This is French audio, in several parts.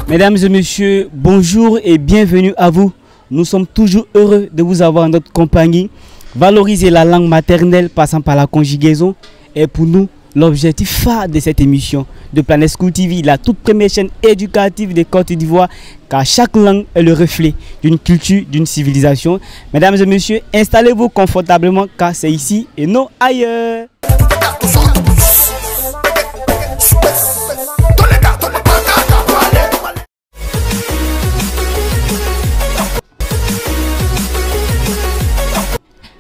Mesdames et messieurs, bonjour et bienvenue à vous. Nous sommes toujours heureux de vous avoir en notre compagnie. Valoriser la langue maternelle passant par la conjugaison est pour nous l'objectif phare de cette émission de Planet School TV, la toute première chaîne éducative de Côte d'Ivoire, car chaque langue est le reflet d'une culture, d'une civilisation. Mesdames et messieurs, installez-vous confortablement car c'est ici et non ailleurs.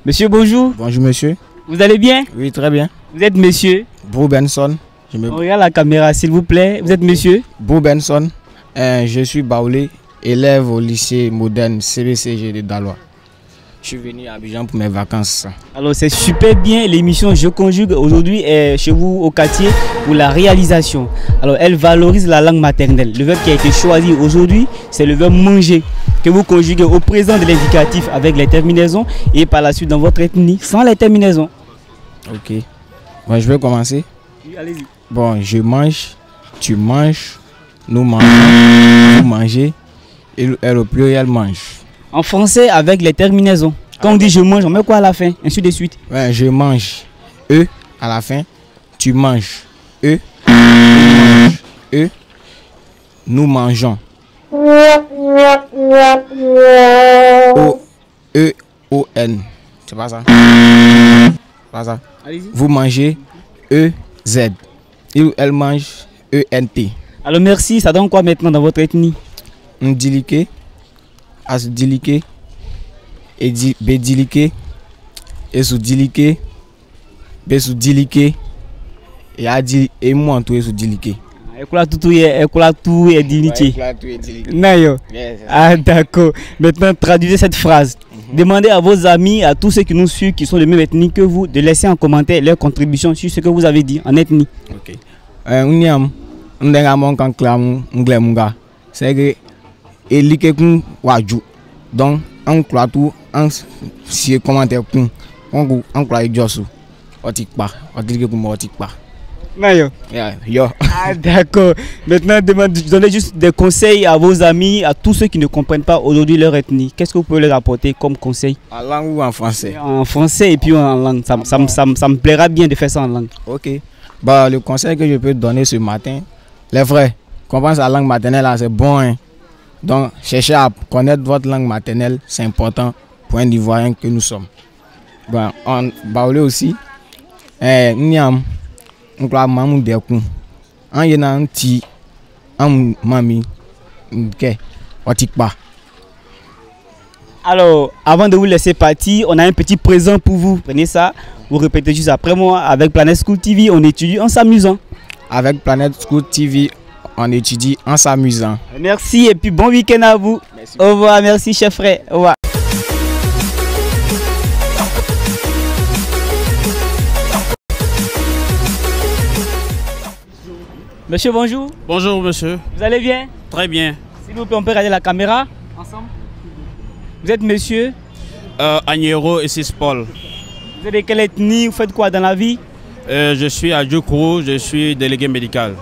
Monsieur, bonjour. Bonjour monsieur. Vous allez bien? Oui, très bien. Vous êtes monsieur? Bro Benson. On regarde la caméra s'il vous plaît. Vous êtes monsieur? Bro Benson. Je suis baoulé, élève au lycée moderne CBCG de Dalois. Je suis venu à Abidjan pour mes vacances. Alors c'est super bien, l'émission Je Conjugue aujourd'hui est chez vous au quartier pour la réalisation. Alors elle valorise la langue maternelle. Le verbe qui a été choisi aujourd'hui, c'est le verbe manger, que vous conjuguez au présent de l'indicatif avec les terminaisons et par la suite dans votre ethnie sans les terminaisons. Ok. Bon, je vais commencer. Oui, allez-y. Bon, je mange, tu manges, nous mangeons, vous mangez, et le pluriel mange. En français avec les terminaisons. Quand on dit je mange, on met quoi à la fin? Ainsi de suite. Ouais, je mange, E à la fin, tu manges, E, nous mangeons. O-E-O-N. C'est pas ça? Pas ça. Vous mangez E-Z. Il ou elle mange E-N-T. Alors merci, ça donne quoi maintenant dans votre ethnie? Ndilike, Asdilike, Bedilike, Esudilike, Besudilike, et moi tout Esudilike. Ah d'accord. Maintenant traduisez cette phrase. Demandez à vos amis, à tous ceux qui nous suivent, qui sont de même ethnie que vous, de laisser en commentaire leur contribution sur ce que vous avez dit en ethnie. Ok. C'est que donc on croit tout en si commentaire on croit josu otikpa otikpa. Ah d'accord. Maintenant donnez juste des conseils à vos amis, à tous ceux qui ne comprennent pas aujourd'hui leur ethnie. Qu'est-ce que vous pouvez leur apporter comme conseil? En langue ou en français? En français et puis en langue. Ça me plaira bien de faire ça en langue. Ok. Bah, le conseil que je peux donner ce matin, les frères, comprendre sa langue maternelle c'est bon. Hein? Donc, cherchez à connaître votre langue maternelle, c'est important pour un Ivoirien que nous sommes. Bon, on baoulé aussi. Niam, on croit mamou dekou. En yena anti, en mami, ok, otikpa. Alors, avant de vous laisser partir, on a un petit présent pour vous. Prenez ça, vous répétez juste après moi. Avec Planet School TV, on étudie en s'amusant. Avec Planet School TV, on étudie en s'amusant. Merci et puis bon week-end à vous. Merci. Au revoir, merci chef frère. Au revoir. Monsieur, bonjour. Bonjour monsieur. Vous allez bien? Très bien. S'il vous plaît, on peut regarder la caméra ensemble. Vous êtes monsieur? Agnero et Paul. Vous êtes de quelle ethnie? Vous faites quoi dans la vie? Je suis à Djokourou, je suis délégué médical.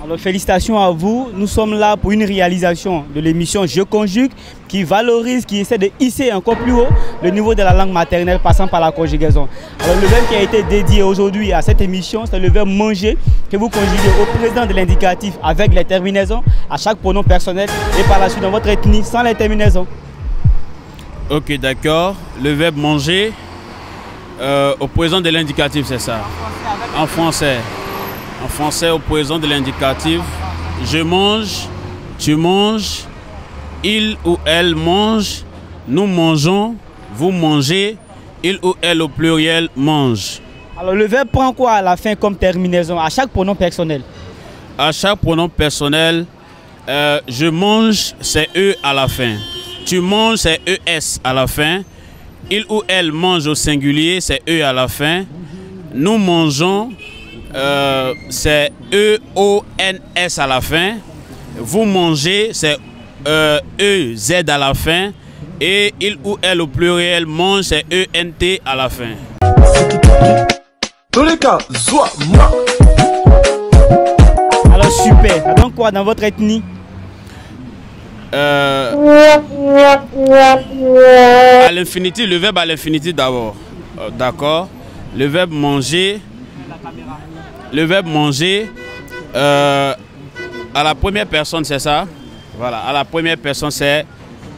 Alors félicitations à vous, nous sommes là pour une réalisation de l'émission Je Conjugue qui valorise, qui essaie de hisser encore plus haut le niveau de la langue maternelle passant par la conjugaison. Alors le verbe qui a été dédié aujourd'hui à cette émission, c'est le verbe manger que vous conjuguez au présent de l'indicatif avec les terminaisons à chaque pronom personnel et par la suite dans votre ethnie sans les terminaisons. Ok, d'accord. Le verbe manger au présent de l'indicatif, c'est ça? En français. En français, au présent de l'indicatif, je mange, tu manges, il ou elle mange, nous mangeons, vous mangez, il ou elle au pluriel mange. Alors le verbe prend quoi à la fin comme terminaison à chaque pronom personnel? À chaque pronom personnel, je mange, c'est E à la fin. Tu manges, c'est ES à la fin. Il ou elle mange au singulier, c'est E à la fin. Nous mangeons, c'est E-O-N-S à la fin. Vous mangez, c'est E, Z à la fin. Et il ou elle au pluriel mange, c'est ENT à la fin. Alors super, ça donne quoi dans votre ethnie? À l'infinitif, le verbe à l'infinitif d'abord. D'accord. Le verbe manger. Le verbe manger à la première personne, c'est ça. Voilà, à la première personne, c'est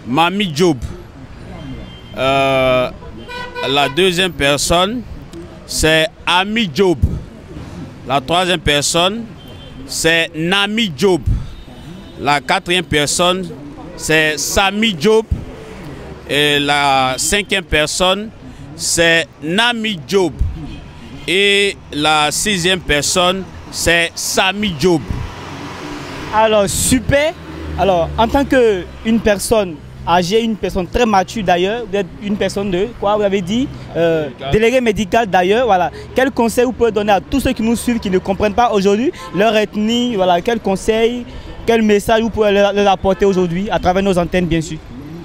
Mami Job. La deuxième personne, c'est Ami Job. La troisième personne, c'est Nami Job. La quatrième personne, c'est Sami Job. Et la cinquième personne, c'est Nami Job. Et la sixième personne, c'est Sami Job. Alors super. Alors en tant qu'une personne âgée, une personne très mature d'ailleurs, vous êtes une personne de quoi vous avez dit délégué médical d'ailleurs, voilà. Quel conseil vous pouvez donner à tous ceux qui nous suivent, qui ne comprennent pas aujourd'hui leur ethnie, voilà, quel conseil, quel message vous pouvez leur apporter aujourd'hui à travers nos antennes bien sûr?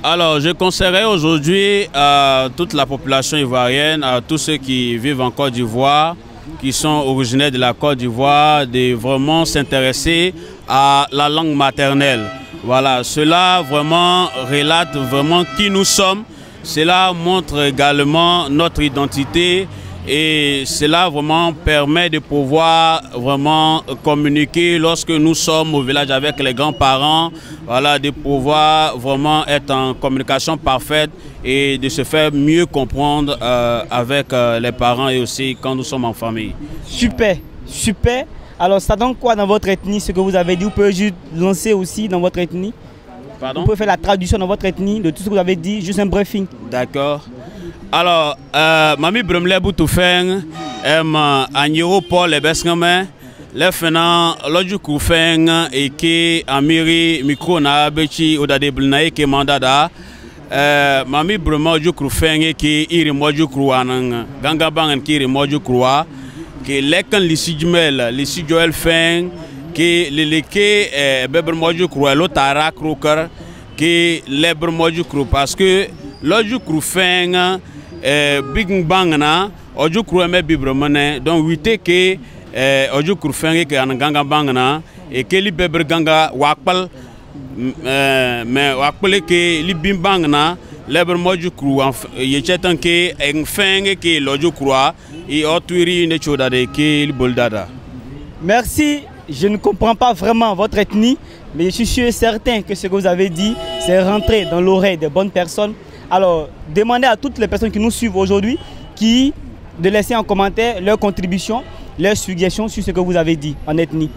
Alors je conseillerais aujourd'hui à toute la population ivoirienne, à tous ceux qui vivent en Côte d'Ivoire, qui sont originaires de la Côte d'Ivoire, de vraiment s'intéresser à la langue maternelle. Voilà, cela vraiment relate vraiment qui nous sommes, cela montre également notre identité et cela vraiment permet de pouvoir vraiment communiquer lorsque nous sommes au village avec les grands-parents, voilà, de pouvoir vraiment être en communication parfaite et de se faire mieux comprendre avec les parents et aussi quand nous sommes en famille. Super, super. Alors ça donne quoi dans votre ethnie, ce que vous avez dit? Vous pouvez juste lancer aussi dans votre ethnie. Pardon? Vous pouvez faire la traduction dans votre ethnie de tout ce que vous avez dit, juste un briefing. D'accord. Alors, Mami Bremle Boutoufeng, Agnero Paul et Besngame, les fenans, l'autre Koufeng et qui Amiri Micro na Bechi Odade Blnae qui mandada, Mami Bremo Jukrufeng et qui iri moju kruanang, Gangabang qui iri moju krua, qui lekan lisijmel, lisijoel feng, qui leleke beber moju krua, l'otara kroker, qui leber moju kru parce que l'autre Koufeng Big Bang na oju kru me bibremane donc wite ke oju kru fenge ke ananga bang na e ke li beber ganga wakpal mais wakpal ke li bim bang na leber moju kru ye chetan ke en fenge ke loju krua et otuiri ne choda de ke li boldada. Merci, je ne comprends pas vraiment votre ethnie, mais je suis sûr et certain que ce que vous avez dit, c'est rentré dans l'oreille des bonnes personnes. Alors, demandez à toutes les personnes qui nous suivent aujourd'hui de laisser en commentaire leurs contributions, leurs suggestions sur ce que vous avez dit en ethnie.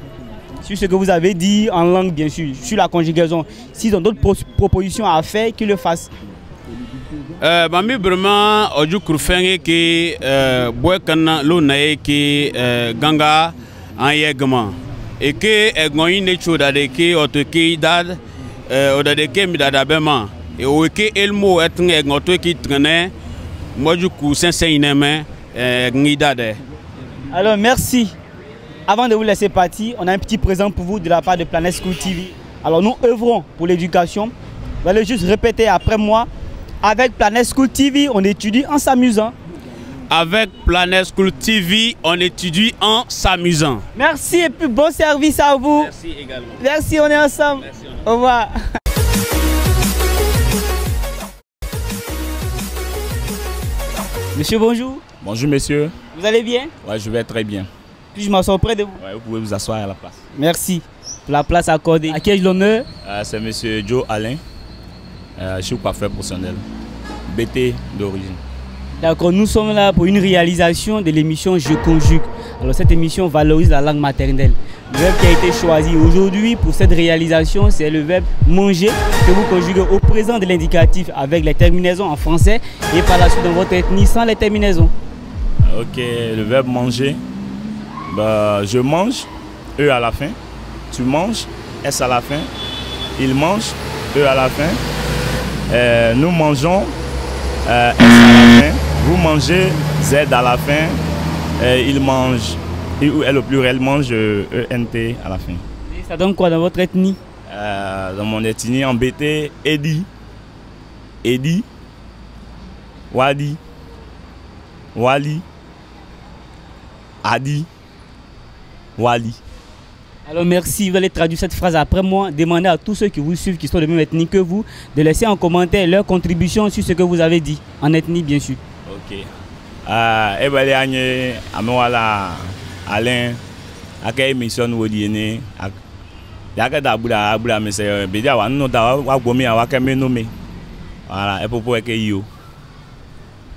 Sur ce que vous avez dit en langue, bien sûr, sur la conjugaison. S'ils ont d'autres propositions à faire, qu'ils le fassent. Mami vraiment, oju kurfenge ki boekana lunae ki ganga en yegma. Et que egoine chodade ki otoki dad odade ke midada bema. Et au que elmo est un qui traînait, moi du coup, c'est alors merci. Avant de vous laisser partir, on a un petit présent pour vous de la part de Planet School TV. Alors nous œuvrons pour l'éducation. Vous allez juste répéter après moi. Avec Planet School TV, on étudie en s'amusant. Avec Planet School TV, on étudie en s'amusant. Merci et puis bon service à vous. Merci également. Merci, on est ensemble. Merci, Au revoir. Monsieur, bonjour. Bonjour monsieur. Vous allez bien? Ouais, je vais très bien. Puis je m'assois près de vous. Ouais, vous pouvez vous asseoir à la place. Merci pour la place accordée. À qui ai-je l'honneur? C'est monsieur Joe Alain. Je suis coiffeur professionnel. BT d'origine. D'accord, nous sommes là pour une réalisation de l'émission Je conjugue. Alors cette émission valorise la langue maternelle. Le verbe qui a été choisi aujourd'hui pour cette réalisation, c'est le verbe manger que vous conjuguez au présent de l'indicatif avec les terminaisons en français et par la suite dans votre ethnie sans les terminaisons. Ok, le verbe manger. Bah, je mange, E à la fin. Tu manges, S à la fin. Il mange, E à la fin. Nous mangeons, S à la fin. Vous mangez, Z à la fin. Il mange, il ou elle au pluriel mange, ENT à la fin. Et ça donne quoi dans votre ethnie? Dans mon ethnie, en BT, Edi, Wadi, Wali, Adi, Wali. Alors merci, vous allez traduire cette phrase après moi. Demandez à tous ceux qui vous suivent, qui sont de même ethnie que vous, de laisser en commentaire leur contribution sur ce que vous avez dit, en ethnie bien sûr. Ok. Ebale anye amewala Alain aka émission wodiene yaka da bula mese bedia wa no da wa gbomi wa ka me nomé. Voilà, et pour que yo.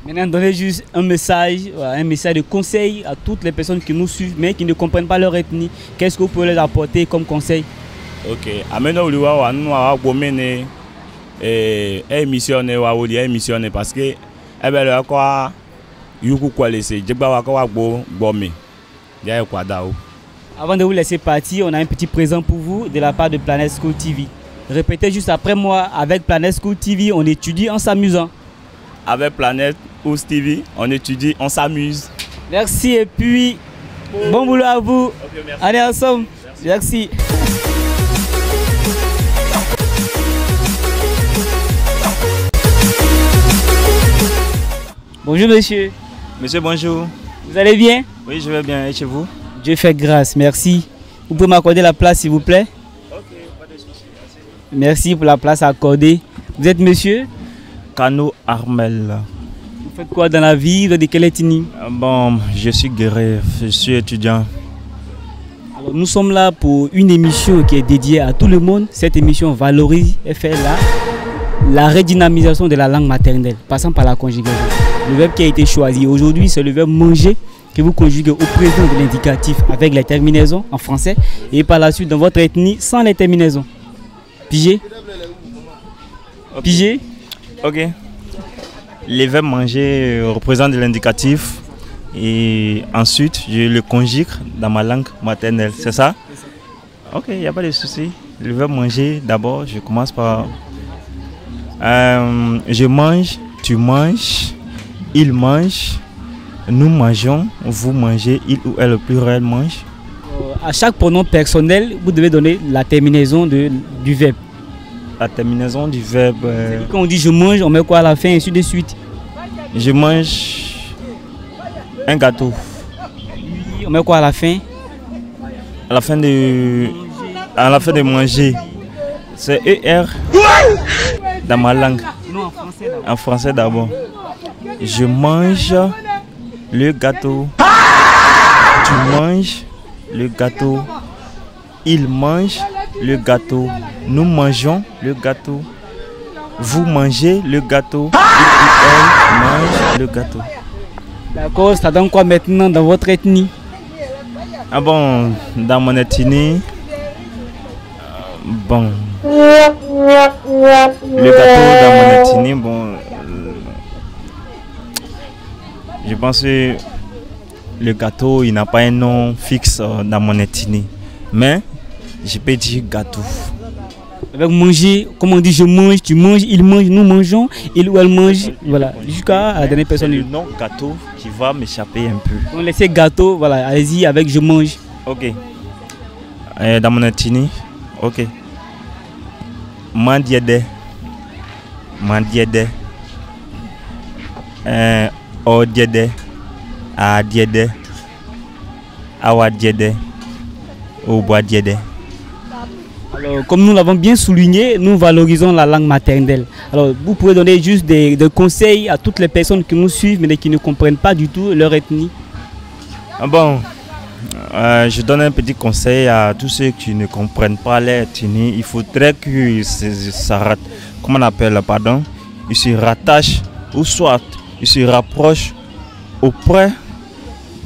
Maintenant, donnez juste un message de conseil à toutes les personnes qui nous suivent mais qui ne comprennent pas leur ethnie. Qu'est-ce que vous pouvez leur apporter comme conseil? Ok. Ameno liwa wa no wa gbomi ne émission ne wa wodi émission ne parce que ebele quoi yuku quoi laisser djegba wa ko wa gbomi. Ya kwa dao. Avant de vous laisser partir, on a un petit présent pour vous de la part de Planet School TV. Répétez juste après moi, avec Planet School TV, on étudie en s'amusant. Avec Planet School TV, on étudie, on s'amuse. Merci et puis, bon boulot à vous. Okay, merci. Allez ensemble. Merci. Bonjour monsieur. Monsieur, bonjour. Vous allez bien? Oui, je vais bien. Et chez vous? Dieu fait grâce, merci. Vous pouvez m'accorder la place s'il vous plaît? Ok, pas de soucis. Merci pour la place accordée. Vous êtes monsieur? Kano Armel. Vous faites quoi dans la vie? Vous êtes de quelle ethnie? Bon, je suis guéri, je suis étudiant. Alors, nous sommes là pour une émission qui est dédiée à tout le monde. Cette émission valorise et fait la redynamisation de la langue maternelle, passant par la conjugaison. Le verbe qui a été choisi aujourd'hui, c'est le verbe manger, que vous conjuguez au présent de l'indicatif avec les terminaisons en français et par la suite dans votre ethnie sans les terminaisons. Pigé? Okay. Pigé? Ok. Les verbes manger représentent de l'indicatif et ensuite je le conjugue dans ma langue maternelle, c'est ça? Ok, il n'y a pas de souci. Le verbe manger, d'abord, je commence par je mange, tu manges, il mange, nous mangeons, vous mangez, il ou elle, le pluriel mange. À chaque pronom personnel, vous devez donner la terminaison du verbe. La terminaison du verbe. Quand on dit je mange, on met quoi à la fin et ainsi de suite? Je mange un gâteau. Oui, on met quoi à la fin? À la fin de manger. C'est ER dans ma langue. Non, en français d'abord. Je mange le gâteau. Tu manges le gâteau. Il mange le gâteau. Nous mangeons le gâteau. Vous mangez le gâteau. Il ou elle mange le gâteau. D'accord, ça donne quoi maintenant dans votre ethnie? Ah bon, dans mon ethnie, bon, le gâteau dans mon ethnie, bon, je pense que le gâteau, il n'a pas un nom fixe dans mon ethnie, mais je peux dire gâteau. Avec manger, comme on dit je mange, tu manges, il mange, nous mangeons, il ou elle mange, voilà, jusqu'à la dernière personne. Le nom gâteau qui va m'échapper un peu. On laisse gâteau, voilà, allez-y avec je mange. Ok. Dans mon ethnie, ok. Mandiede. Mandiede. Odiede. Adiede. Awadiede. Oboadiede. Alors, comme nous l'avons bien souligné, nous valorisons la langue maternelle. Alors, vous pouvez donner juste des conseils à toutes les personnes qui nous suivent mais qui ne comprennent pas du tout leur ethnie. Ah bon, je donne un petit conseil à tous ceux qui ne comprennent pas leur ethnie. Il faudrait que comment on appelle, pardon, ils se rattachent ou soit ils se rapprochent auprès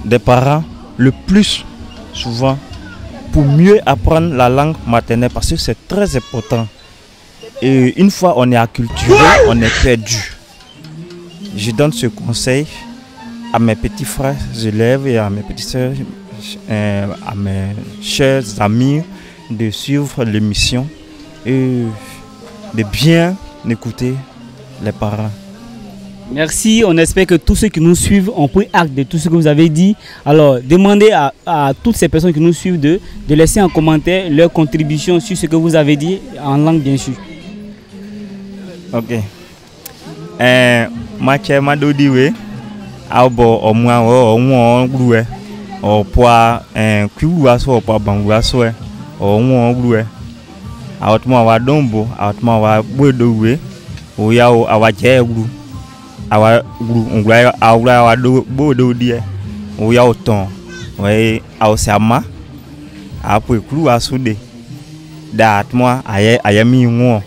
des parents le plus souvent pour mieux apprendre la langue maternelle parce que c'est très important. Et une fois on est acculturé, on est perdu. Je donne ce conseil à mes petits frères élèves et à mes petites sœurs, à mes chers amis de suivre l'émission et de bien écouter les parents. Merci, on espère que tous ceux qui nous suivent ont pris acte de tout ce que vous avez dit. Alors, demandez à toutes ces personnes qui nous suivent de laisser en commentaire leur contribution sur ce que vous avez dit, en langue bien sûr. Ok. Mache madodiwe abo omwa onwo ogluwe opwa kwiwa so opwa bangwa so onwo ogluwe awotma wa dombo awotma wa bodowe oyawo awaje eglu awa glu ngwa awla wa do bodo die oyawo ton we awsama apu klu asude datma ayami nwo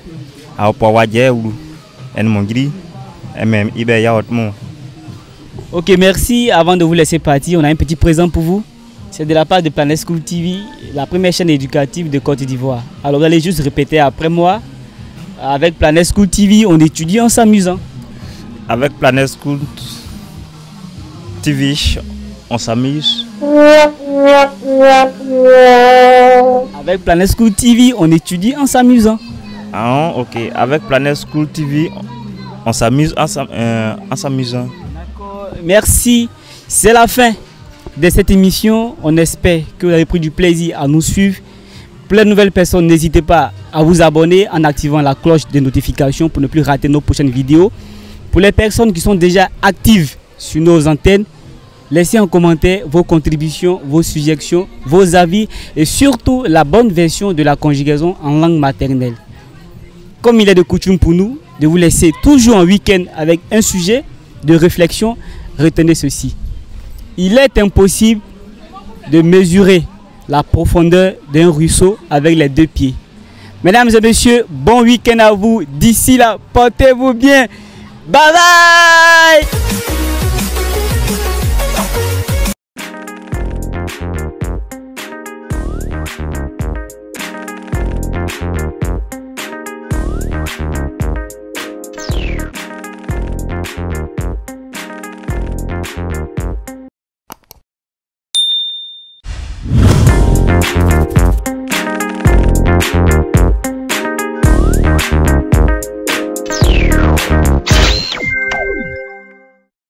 awopwa waje eglu en mongri même ibe yaotmo. Ok, merci. Avant de vous laisser partir, on a un petit présent pour vous. C'est de la part de Planet School TV, la première chaîne éducative de Côte d'Ivoire. Alors vous allez juste répéter après moi. Avec Planet School TV, on étudie en s'amusant. Avec Planet School TV, on s'amuse. Avec Planet School TV, on étudie en s'amusant. Ah, ok. Avec Planet School TV, on s'amuse en s'amusant. D'accord. Merci. C'est la fin de cette émission. On espère que vous avez pris du plaisir à nous suivre. Plein de nouvelles personnes, n'hésitez pas à vous abonner en activant la cloche de notification pour ne plus rater nos prochaines vidéos. Pour les personnes qui sont déjà actives sur nos antennes, laissez en commentaire vos contributions, vos suggestions, vos avis et surtout la bonne version de la conjugaison en langue maternelle. Comme il est de coutume pour nous de vous laisser toujours en week-end avec un sujet de réflexion, retenez ceci. Il est impossible de mesurer la profondeur d'un ruisseau avec les deux pieds. Mesdames et messieurs, bon week-end à vous. D'ici là, portez-vous bien. Bye bye.